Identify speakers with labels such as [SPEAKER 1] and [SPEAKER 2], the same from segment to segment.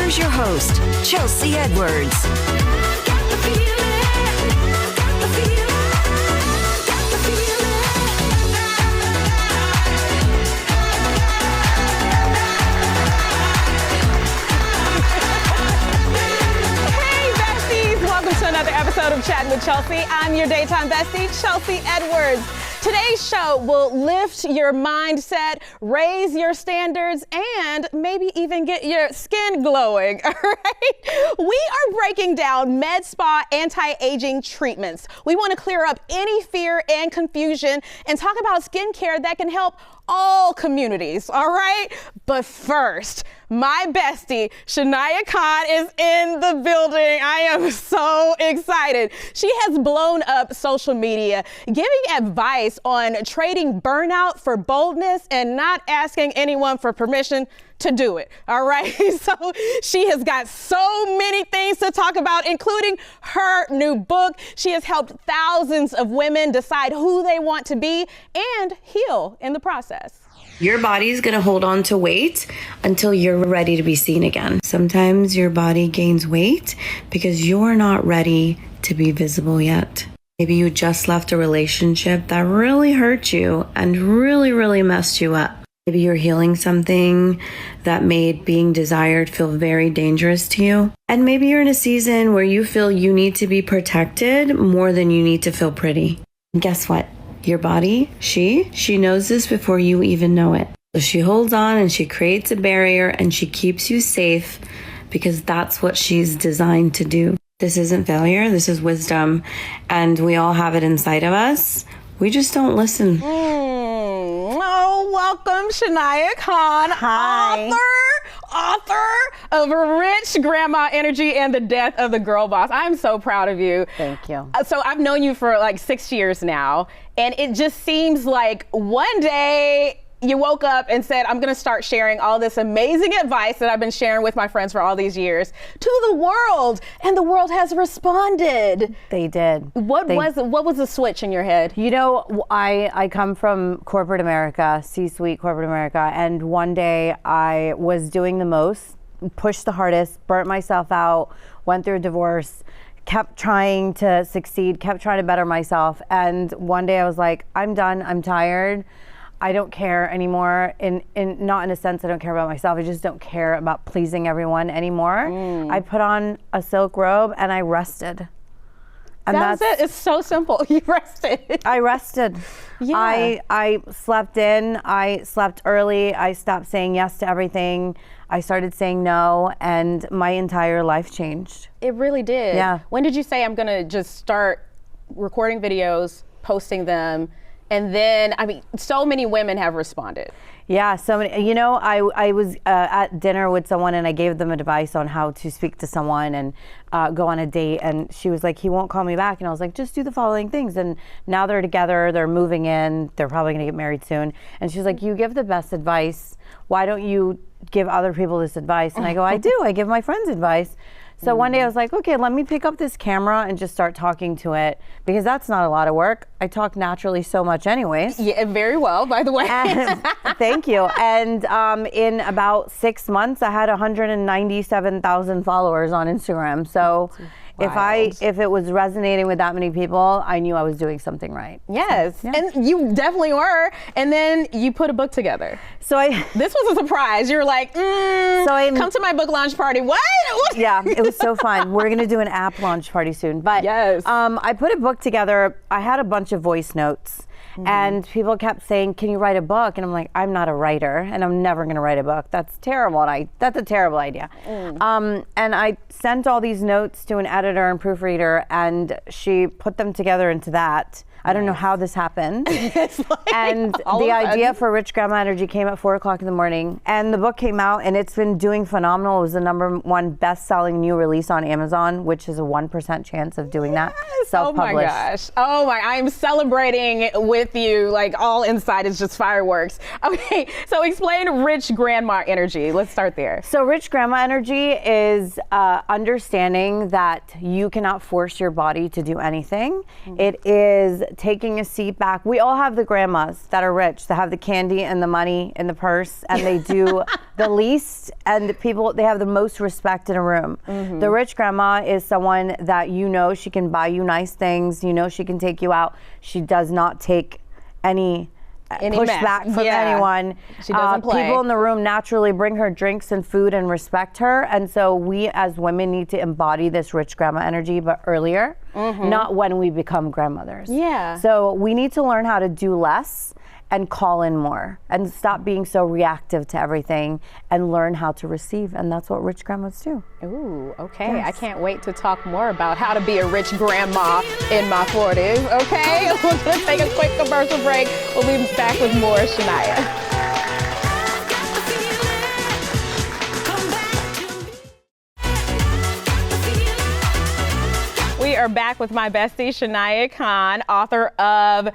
[SPEAKER 1] here's your host, Chelsea Edwards.
[SPEAKER 2] Another episode of Chattin With Chelsea. I'm your Daytime Bestie, Chelsea Edwards. Today's show will lift your mindset, raise your standards, and maybe even get your skin glowing, all right? We are breaking down med spa anti-aging treatments. We want to clear up any fear and confusion and talk about skincare that can help all communities, all right? But first, my bestie, Shania Khan, is in the building. I am so excited. She has blown up social media, giving advice on trading burnout for boldness and not asking anyone for permission to do it, all right? So she has got so many things to talk about, including her new book. She has helped thousands of women decide who they want to be and heal in the process.
[SPEAKER 3] Your body's gonna hold on to weight until you're ready to be seen again. Sometimes your body gains weight because you're not ready to be visible yet. Maybe you just left a relationship that really hurt you and really messed you up. Maybe you're healing something that made being desired feel very dangerous to you. And maybe you're in a season where you feel you need to be protected more than you need to feel pretty. And guess what? Your body, she knows this before you even know it. So she holds on and she creates a barrier and she keeps you safe because that's what she's designed to do. This isn't failure, this is wisdom. And we all have it inside of us. We just don't listen.
[SPEAKER 2] Oh, welcome, Shania Khan.
[SPEAKER 4] Hi.
[SPEAKER 2] Author of Rich Grandma Energy and the Death of the Girl Boss. I'm so proud of you.
[SPEAKER 4] Thank you.
[SPEAKER 2] So I've known you for like 6 years now, and it just seems like one day you woke up and said, I'm going to start sharing all this amazing advice that I've been sharing with my friends for all these years to the world, and the world has responded.
[SPEAKER 4] They did.
[SPEAKER 2] What was the switch in your head?
[SPEAKER 4] You know, I come from corporate America, C-suite corporate America, and one day I was doing the most, pushed the hardest, burnt myself out, went through a divorce, kept trying to succeed, kept trying to better myself, and one day I was like, I'm done, I'm tired. I don't care anymore, not in a sense I don't care about myself, I just don't care about pleasing everyone anymore. I put on a silk robe and I rested. And
[SPEAKER 2] that's it, it's so simple, you rested.
[SPEAKER 4] I rested.
[SPEAKER 2] Yeah.
[SPEAKER 4] I slept in, I slept early, I stopped saying yes to everything, I started saying no, and my entire life changed.
[SPEAKER 2] It really did.
[SPEAKER 4] Yeah.
[SPEAKER 2] When did you say I'm gonna just start recording videos, posting them? And then, I mean, so many women have responded.
[SPEAKER 4] Yeah, so many. You know, I was at dinner with someone and I gave them advice on how to speak to someone and go on a date. And she was like, he won't call me back. And I was like, just do the following things. And now they're together, they're moving in, they're probably gonna get married soon. And she was like, you give the best advice. Why don't you give other people this advice? And I go, I do, I give my friends advice. So one day I was like, okay, let me pick up this camera and just start talking to it, because that's not a lot of work. I talk naturally so much anyways.
[SPEAKER 2] Yeah, very well, by the way.
[SPEAKER 4] And, thank you. And in about 6 months, I had 197,000 followers on Instagram. So if it was resonating with that many people, I knew I was doing something right.
[SPEAKER 2] Yes,
[SPEAKER 4] Yeah.
[SPEAKER 2] and you definitely were. And then you put a book together.
[SPEAKER 4] So
[SPEAKER 2] This was a surprise. You were like, come to my book launch party. What?
[SPEAKER 4] Yeah, it was so fun. We're gonna do an app launch party soon. But
[SPEAKER 2] yes.
[SPEAKER 4] I put a book together. I had a bunch of voice notes. And people kept saying, can you write a book? And I'm like, I'm not a writer and I'm never gonna write a book. That's terrible. And that's a terrible idea. And I sent all these notes to an editor and proofreader, and she put them together into that. I don't know how this happened. And the idea for Rich Grandma Energy came at 4:00 in the morning, and the book came out, and it's been doing phenomenal. It was the #1 best-selling new release on Amazon, which is a 1% chance of doing that. Self-published.
[SPEAKER 2] Oh my gosh. Oh my, I'm celebrating with you. Like, all inside is just fireworks. Okay, so explain Rich Grandma Energy. Let's start there.
[SPEAKER 4] So Rich Grandma Energy is understanding that you cannot force your body to do anything. It is taking a seat back. We all have the grandmas that are rich, that have the candy and the money in the purse, and they do the least, and the people, they have the most respect in a room. The rich grandma is someone that she can buy you nice things, she can take you out. She does not take any pushback from anyone.
[SPEAKER 2] She doesn't play.
[SPEAKER 4] People in the room naturally bring her drinks and food and respect her, and so we as women need to embody this rich grandma energy, but earlier, not when we become grandmothers. So we need to learn how to do less and call in more and stop being so reactive to everything and learn how to receive, and that's what rich grandmas do.
[SPEAKER 2] Ooh, okay. Yes. I can't wait to talk more about how to be a rich grandma in my 40s, okay? We're gonna take a quick commercial break. We'll be back with more Shania. We are back with my bestie, Shania Khan, author of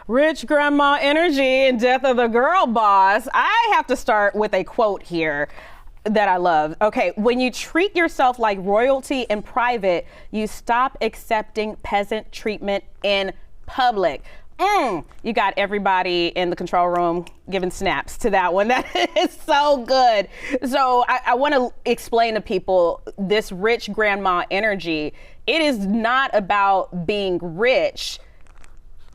[SPEAKER 2] Rich Grandma Energy and Death of the Girl Boss. I have to start with a quote here that I love. Okay, when you treat yourself like royalty in private, you stop accepting peasant treatment in public. You got everybody in the control room giving snaps to that one. That is so good. So I want to explain to people this rich grandma energy. It is not about being rich,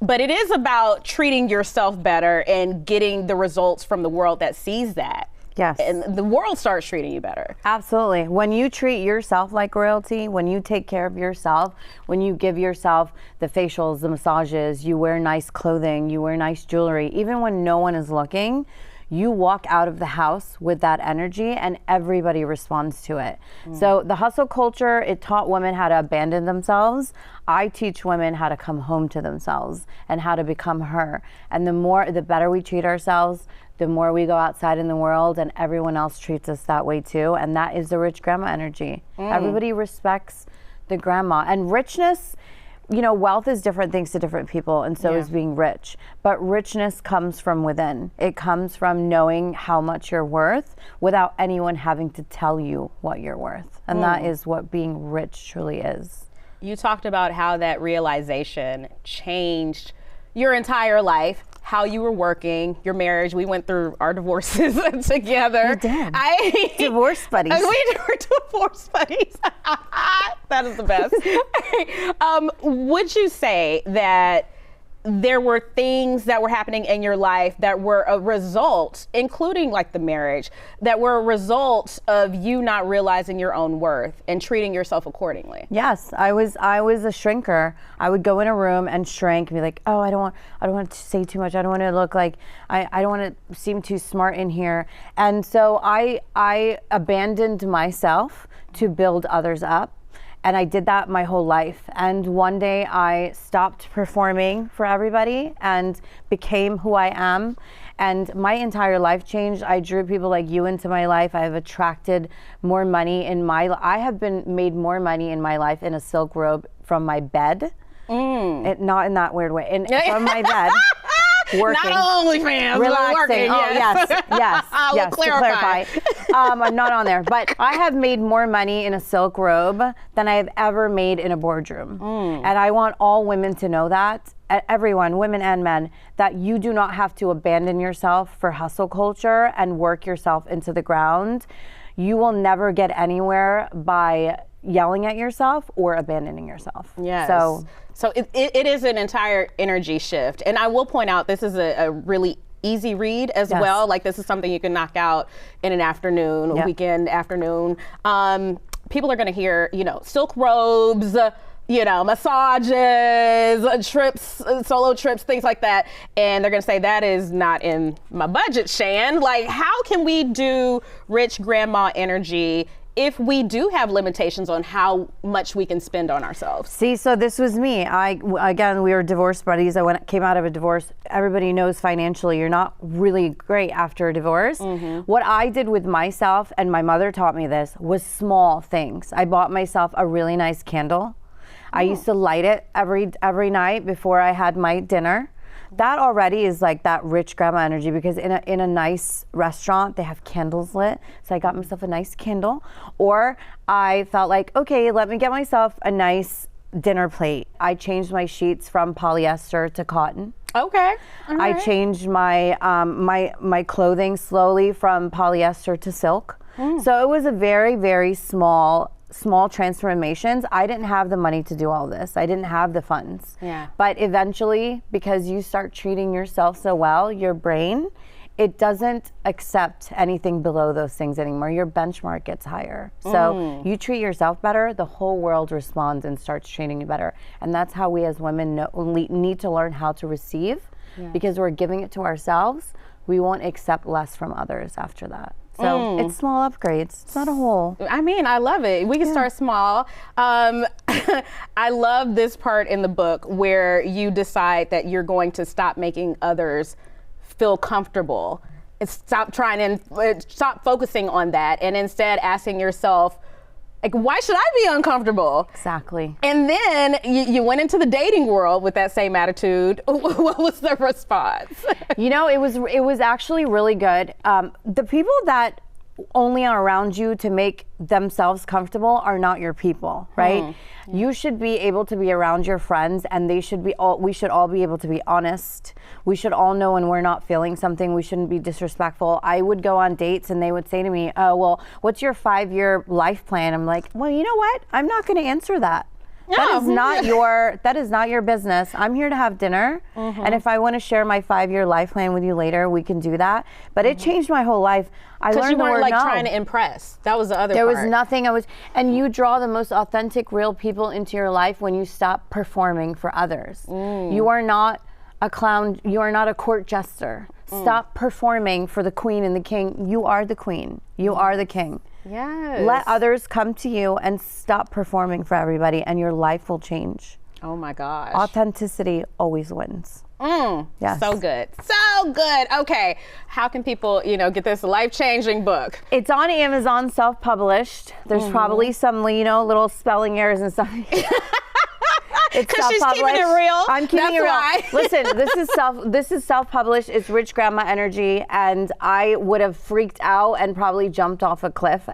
[SPEAKER 2] but it is about treating yourself better and getting the results from the world that sees that.
[SPEAKER 4] Yes.
[SPEAKER 2] And the world starts treating you better.
[SPEAKER 4] Absolutely. When you treat yourself like royalty, when you take care of yourself, when you give yourself the facials, the massages, you wear nice clothing, you wear nice jewelry, even when no one is looking, you walk out of the house with that energy and everybody responds to it. So the hustle culture, it taught women how to abandon themselves. I teach women how to come home to themselves and how to become her. And the better we treat ourselves, the more we go outside in the world and everyone else treats us that way too. And that is the rich grandma energy. Everybody respects the grandma. And richness, wealth is different things to different people, and so is being rich. But richness comes from within. It comes from knowing how much you're worth without anyone having to tell you what you're worth. And that is what being rich truly is.
[SPEAKER 2] You talked about how that realization changed your entire life, how you were working, your marriage. We went through our divorces together.
[SPEAKER 4] We did. Divorce buddies.
[SPEAKER 2] We were divorce buddies. That is the best. Would you say that there were things that were happening in your life that were a result, including like the marriage, that were a result of you not realizing your own worth and treating yourself accordingly?
[SPEAKER 4] Yes, I was a shrinker. I would go in a room and shrink and be like, oh, I don't want to say too much. I don't want to look like, I don't want to seem too smart in here. And so I abandoned myself to build others up. And I did that my whole life. And one day I stopped performing for everybody and became who I am. And my entire life changed. I drew people like you into my life. I have attracted more money in my life. I have made more money in my life in a silk robe from my bed. Not in that weird way. From my bed. Working.
[SPEAKER 2] Not OnlyFans,
[SPEAKER 4] relaxing.
[SPEAKER 2] Working,
[SPEAKER 4] yes.
[SPEAKER 2] We'll clarify.
[SPEAKER 4] To clarify. I'm not on there, but I have made more money in a silk robe than I have ever made in a boardroom. And I want all women to know that, everyone, women and men, that you do not have to abandon yourself for hustle culture and work yourself into the ground. You will never get anywhere by yelling at yourself or abandoning yourself.
[SPEAKER 2] Yes. So it is an entire energy shift. And I will point out, this is a really easy read as well. Like, this is something you can knock out in an afternoon, a weekend afternoon. People are going to hear, silk robes, massages, trips, solo trips, things like that. And they're going to say, that is not in my budget, Shan. Like, how can we do rich grandma energy if we do have limitations on how much we can spend on ourselves?
[SPEAKER 4] See, so this was me. Again, we were divorce buddies. Came out of a divorce. Everybody knows financially you're not really great after a divorce. What I did with myself, and my mother taught me this, was small things. I bought myself a really nice candle. I used to light it every night before I had my dinner. That already is like that rich grandma energy, because in a nice restaurant they have candles lit. So I got myself a nice candle, or I felt like, okay, let me get myself a nice dinner plate. I changed my sheets from polyester to cotton.
[SPEAKER 2] Okay. All
[SPEAKER 4] I
[SPEAKER 2] right.
[SPEAKER 4] changed my my clothing slowly from polyester to silk. So it was a very, very small transformations. I didn't have the money to do all this. I didn't have the funds.
[SPEAKER 2] Yeah.
[SPEAKER 4] But eventually, because you start treating yourself so well, your brain, it doesn't accept anything below those things anymore. Your benchmark gets higher. So you treat yourself better, the whole world responds and starts treating you better. And that's how we as women need to learn how to receive, because we're giving it to ourselves. We won't accept less from others after that. So it's small upgrades. It's not a whole.
[SPEAKER 2] I mean, I love it. We can start small. I love this part in the book where you decide that you're going to stop making others feel comfortable. Stop focusing on that, and instead asking yourself, like, why should I be uncomfortable?
[SPEAKER 4] Exactly.
[SPEAKER 2] And then you went into the dating world with that same attitude. What was the response?
[SPEAKER 4] You know, it was actually really good. The people that only are around you to make themselves comfortable are not your people, right? You should be able to be around your friends, and we should all be able to be honest. We should all know when we're not feeling something. We shouldn't be disrespectful. I would go on dates and they would say to me, oh, well, what's your 5-year life plan? I'm like, well, you know what? I'm not going to answer that. That is not your business. I'm here to have dinner, and if I want to share my 5-year life plan with you later, we can do that. But it changed my whole life. I learned
[SPEAKER 2] you
[SPEAKER 4] the
[SPEAKER 2] weren't
[SPEAKER 4] word
[SPEAKER 2] like
[SPEAKER 4] no.
[SPEAKER 2] trying to impress. That was the other
[SPEAKER 4] There
[SPEAKER 2] part.
[SPEAKER 4] was nothing and you draw the most authentic, real people into your life when you stop performing for others. You are not a clown. You are not a court jester. Stop performing for the queen and the king. You are the queen. You are the king.
[SPEAKER 2] Yes.
[SPEAKER 4] Let others come to you and stop performing for everybody, and your life will change.
[SPEAKER 2] Oh my gosh.
[SPEAKER 4] Authenticity always wins. Yes.
[SPEAKER 2] So good. So good. Okay. How can people, get this life-changing book?
[SPEAKER 4] It's on Amazon, self-published. There's probably some, little spelling errors and stuff. It's
[SPEAKER 2] because she's keeping it real.
[SPEAKER 4] I'm keeping it real.
[SPEAKER 2] Why.
[SPEAKER 4] Listen, this is self-published. It's rich grandma energy, and I would have freaked out and probably jumped off a cliff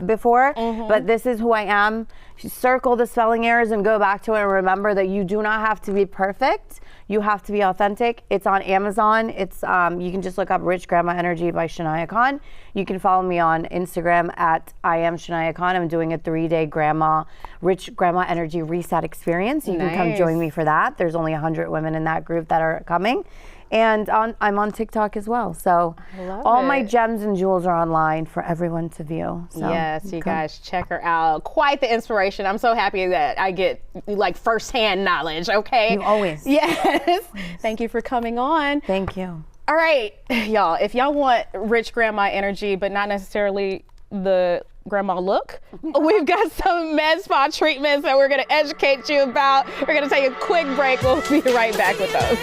[SPEAKER 4] before. But this is who I am. Circle the spelling errors and go back to it, and remember that you do not have to be perfect. You have to be authentic. It's on Amazon. It's you can just look up Rich Grandma Energy by Shania Khan. You can follow me on Instagram at I am Shania Khan. I'm doing a 3-day Rich Grandma Energy Reset experience. You can come join me for that. There's only 100 women in that group that are coming. And I'm on TikTok as well. So all my gems and jewels are online for everyone to view. So
[SPEAKER 2] yes, you guys check her out. Quite the inspiration. I'm so happy that I get like firsthand knowledge, okay?
[SPEAKER 4] You always.
[SPEAKER 2] Yes. Thank you for coming on.
[SPEAKER 4] Thank you.
[SPEAKER 2] All right, y'all, if y'all want rich grandma energy, but not necessarily the grandma look, we've got some med spa treatments that we're gonna educate you about. We're gonna take a quick break. We'll be right back with those.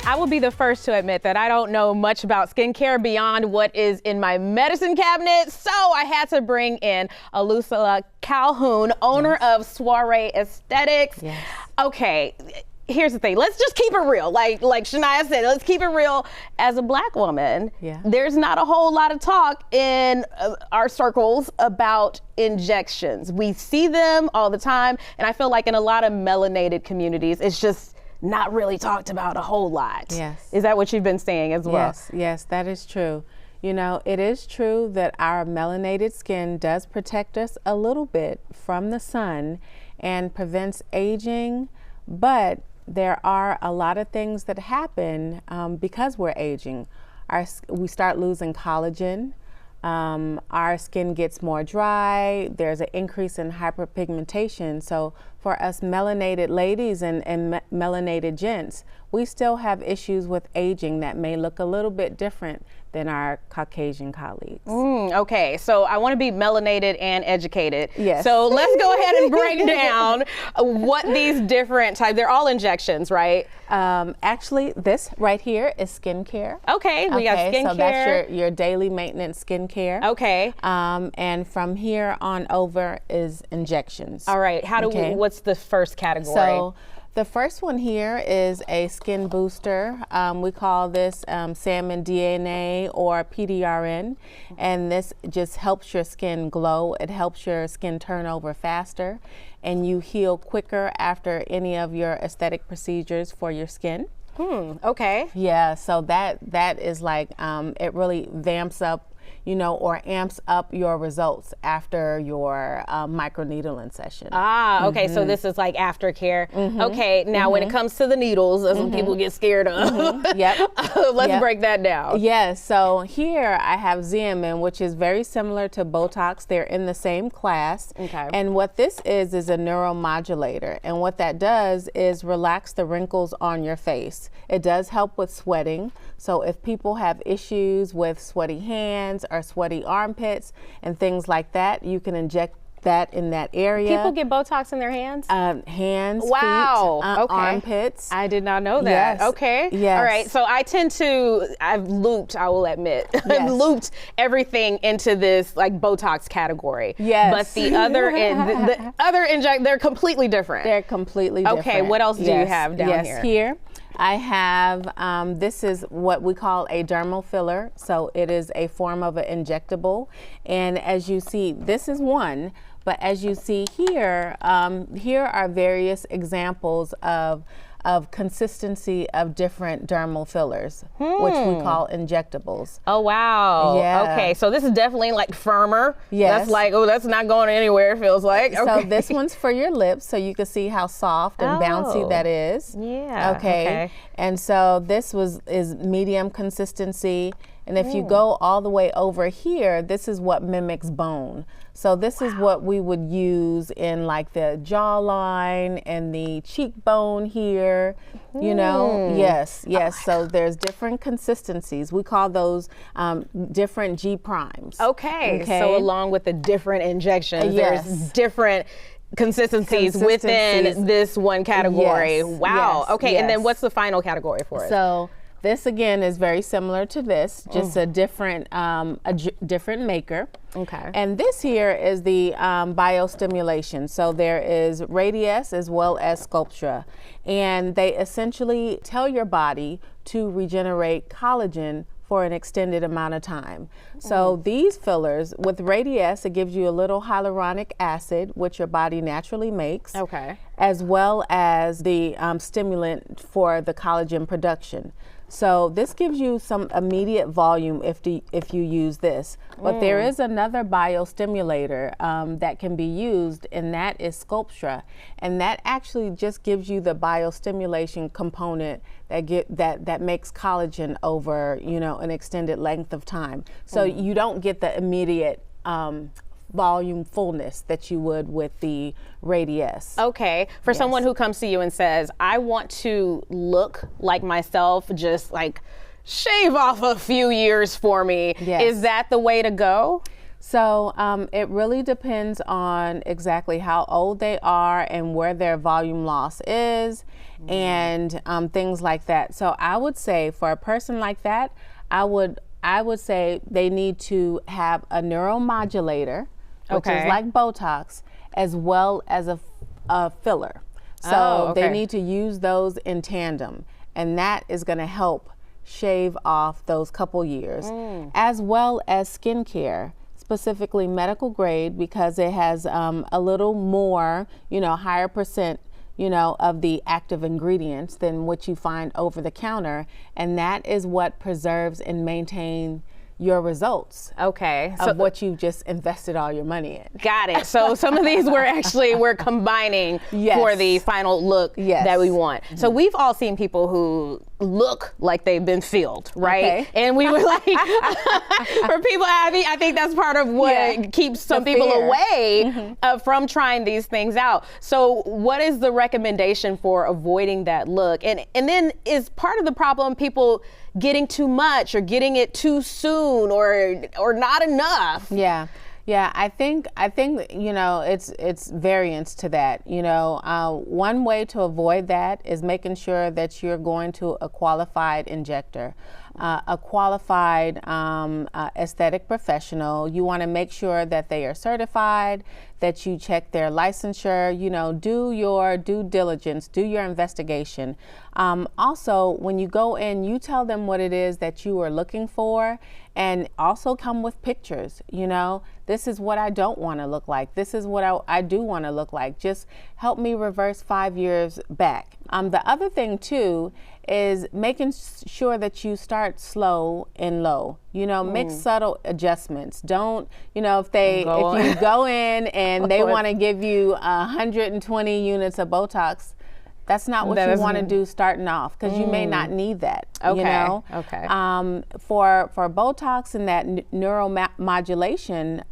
[SPEAKER 2] I will be the first to admit that I don't know much about skincare beyond what is in my medicine cabinet, so I had to bring in Alusala Calhoun, owner of Soiree Aesthetics.
[SPEAKER 4] Yes.
[SPEAKER 2] Okay, here's the thing. Let's just keep it real. Like Shania said, let's keep it real. As a Black woman, there's not a whole lot of talk in our circles about injections. We see them all the time, and I feel like in a lot of melanated communities, it's just not really talked about a whole lot.
[SPEAKER 5] Yes.
[SPEAKER 2] Is that what you've been saying as well?
[SPEAKER 5] Yes, that is true. It is true that our melanated skin does protect us a little bit from the sun and prevents aging, but there are a lot of things that happen because we're aging. We start losing collagen. Our skin gets more dry. There's an increase in hyperpigmentation. So for us melanated ladies and melanated gents, we still have issues with aging that may look a little bit different than our Caucasian colleagues.
[SPEAKER 2] Okay, so I want to be melanated and educated.
[SPEAKER 5] Yes.
[SPEAKER 2] So let's go ahead and break down what these different types, they're all injections, right?
[SPEAKER 5] Actually, this right here is skincare.
[SPEAKER 2] Okay, we got skincare.
[SPEAKER 5] So that's your daily maintenance skincare.
[SPEAKER 2] Okay.
[SPEAKER 5] And from here on over is injections.
[SPEAKER 2] All right, what's the first category?
[SPEAKER 5] So The first one here is a skin booster. We call this salmon DNA or PDRN, and this just helps your skin glow. It helps your skin turn over faster, and you heal quicker after any of your aesthetic procedures for your skin.
[SPEAKER 2] Okay.
[SPEAKER 5] Yeah, so that is like, it really vamps up, or amps up your results after your microneedling session.
[SPEAKER 2] Okay, so this is like aftercare. Okay, now when it comes to the needles, that's what people get scared of.
[SPEAKER 5] Yep.
[SPEAKER 2] Let's break that down.
[SPEAKER 5] Yes, so here I have Xeomin, which is very similar to Botox. They're in the same class.
[SPEAKER 2] Okay.
[SPEAKER 5] And what this is a neuromodulator. And what that does is relax the wrinkles on your face. It does help with sweating. So if people have issues with sweaty hands or sweaty armpits and things like that, you can inject that in that area.
[SPEAKER 2] People get Botox in their hands?
[SPEAKER 5] Hands,
[SPEAKER 2] Wow.
[SPEAKER 5] feet,
[SPEAKER 2] Okay.
[SPEAKER 5] armpits.
[SPEAKER 2] I did not know that.
[SPEAKER 5] Yes.
[SPEAKER 2] Okay.
[SPEAKER 5] Yes.
[SPEAKER 2] All right. So I've looped, I will admit, I've
[SPEAKER 5] Yes.
[SPEAKER 2] looped everything into this like Botox category.
[SPEAKER 5] Yes.
[SPEAKER 2] But the other, the other they're completely different.
[SPEAKER 5] They're completely different.
[SPEAKER 2] Okay. What else do you have down here?
[SPEAKER 5] Yes, here I have, this is what we call a dermal filler. So it is a form of an injectable. And as you see, this is one, but as you see here, here are various examples of consistency of different dermal fillers, which we call injectables.
[SPEAKER 2] Oh, wow.
[SPEAKER 5] Yeah.
[SPEAKER 2] Okay, so this is definitely like firmer.
[SPEAKER 5] Yes.
[SPEAKER 2] That's like, oh, that's not going anywhere, it feels like.
[SPEAKER 5] So
[SPEAKER 2] Okay.
[SPEAKER 5] this one's for your lips, so you can see how soft and bouncy that is.
[SPEAKER 2] Yeah,
[SPEAKER 5] Okay.
[SPEAKER 2] okay.
[SPEAKER 5] And so this is medium consistency. And if you go all the way over here, this is what mimics bone. So this is what we would use in like the jawline and the cheekbone here, Yes. So there's different consistencies. We call those different G primes.
[SPEAKER 2] Okay. So along with the different injections, there's different consistencies within this one category.
[SPEAKER 5] Yes,
[SPEAKER 2] Wow.
[SPEAKER 5] yes,
[SPEAKER 2] Okay. And then
[SPEAKER 5] yes.
[SPEAKER 2] what's the final category for it?
[SPEAKER 5] So this again is very similar to this, just a different different maker.
[SPEAKER 2] Okay.
[SPEAKER 5] And this here is the biostimulation. So there is Radius as well as Sculptra, and they essentially tell your body to regenerate collagen for an extended amount of time. So these fillers, with Radius, it gives you a little hyaluronic acid, which your body naturally makes.
[SPEAKER 2] Okay.
[SPEAKER 5] As well as the stimulant for the collagen production. So this gives you some immediate volume if you use this. But there is another biostimulator that can be used, and that is Sculptra. And that actually just gives you the biostimulation component that makes collagen over, an extended length of time. So you don't get the immediate volume fullness that you would with the Radius.
[SPEAKER 2] Okay. For someone who comes to you and says, I want to look like myself, just like shave off a few years for me.
[SPEAKER 5] Yes.
[SPEAKER 2] Is that the way to go?
[SPEAKER 5] So it really depends on exactly how old they are and where their volume loss is and things like that. So I would say for a person like that, I would say they need to have a neuromodulator, which is like Botox, as well as a filler. So they need to use those in tandem, and that is going to help shave off those couple years, as well as skincare, specifically medical grade, because it has a little more, higher percent, of the active ingredients than what you find over the counter, and that is what preserves and maintain your results.
[SPEAKER 2] Okay.
[SPEAKER 5] Of what you just invested all your money in.
[SPEAKER 2] Got it. So some of these we're combining for the final look that we want. So we've all seen people who look like they've been filled, right?
[SPEAKER 5] Okay.
[SPEAKER 2] And we were like, for people, I think that's part of what keeps some people away from trying these things out. So what is the recommendation for avoiding that look? And then is part of the problem people getting too much or getting it too soon or not enough?
[SPEAKER 5] Yeah, I think it's variance to that. One way to avoid that is making sure that you're going to a qualified injector, a qualified aesthetic professional. You want to make sure that they are certified, that you check their licensure, you know, do your due diligence, do your investigation. Also, when you go in, you tell them what it is that you are looking for, and also come with pictures. You know, this is what I don't want to look like. This is what I do want to look like. Just help me reverse 5 years back. The other thing too is making sure that you start slow and low. You know, make subtle adjustments. Don't, you know, if you go in and they want to give you 120 units of Botox, that's not what you want to do starting off, because you may not need that.
[SPEAKER 2] Okay.
[SPEAKER 5] You know?
[SPEAKER 2] Okay.
[SPEAKER 5] For Botox and that neuromodulation,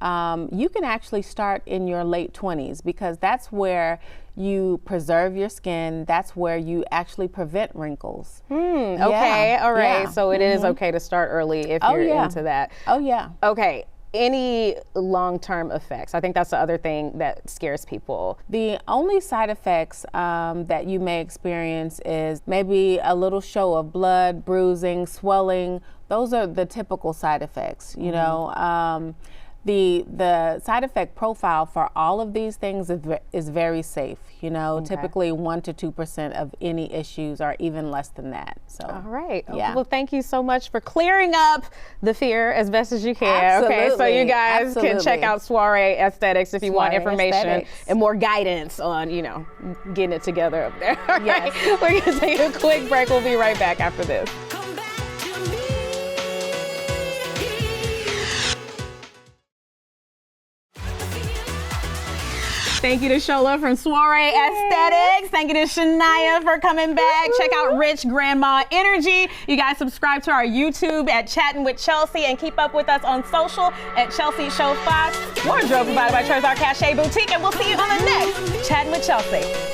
[SPEAKER 5] you can actually start in your late 20s, because that's where you preserve your skin. That's where you actually prevent wrinkles.
[SPEAKER 2] Okay.
[SPEAKER 5] Yeah.
[SPEAKER 2] All right.
[SPEAKER 5] Yeah.
[SPEAKER 2] So it is okay to start early if you're into that.
[SPEAKER 5] Oh yeah.
[SPEAKER 2] Okay. Any long-term effects? I think that's the other thing that scares people.
[SPEAKER 5] The only side effects that you may experience is maybe a little show of blood, bruising, swelling. Those are the typical side effects, you know. The side effect profile for all of these things is very safe. You know, typically 1 to 2% of any issues, or even less than that. So,
[SPEAKER 2] all right.
[SPEAKER 5] Yeah.
[SPEAKER 2] Well, thank you so much for clearing up the fear as best as you can. Okay, so you guys can check out Soiree Aesthetics if you want information and more guidance on, you know, getting it together up there. All right. We're going to take a quick break. We'll be right back after this. Thank you to Shola from Soiree Aesthetics. Thank you to Shania for coming back. Check out Rich Grandma Energy. You guys subscribe to our YouTube at Chattin With Chelsea, and keep up with us on social at Chelsea Show 5. Wardrobe provided by Trezor Cachet Boutique, and we'll see you on the next Chattin With Chelsea.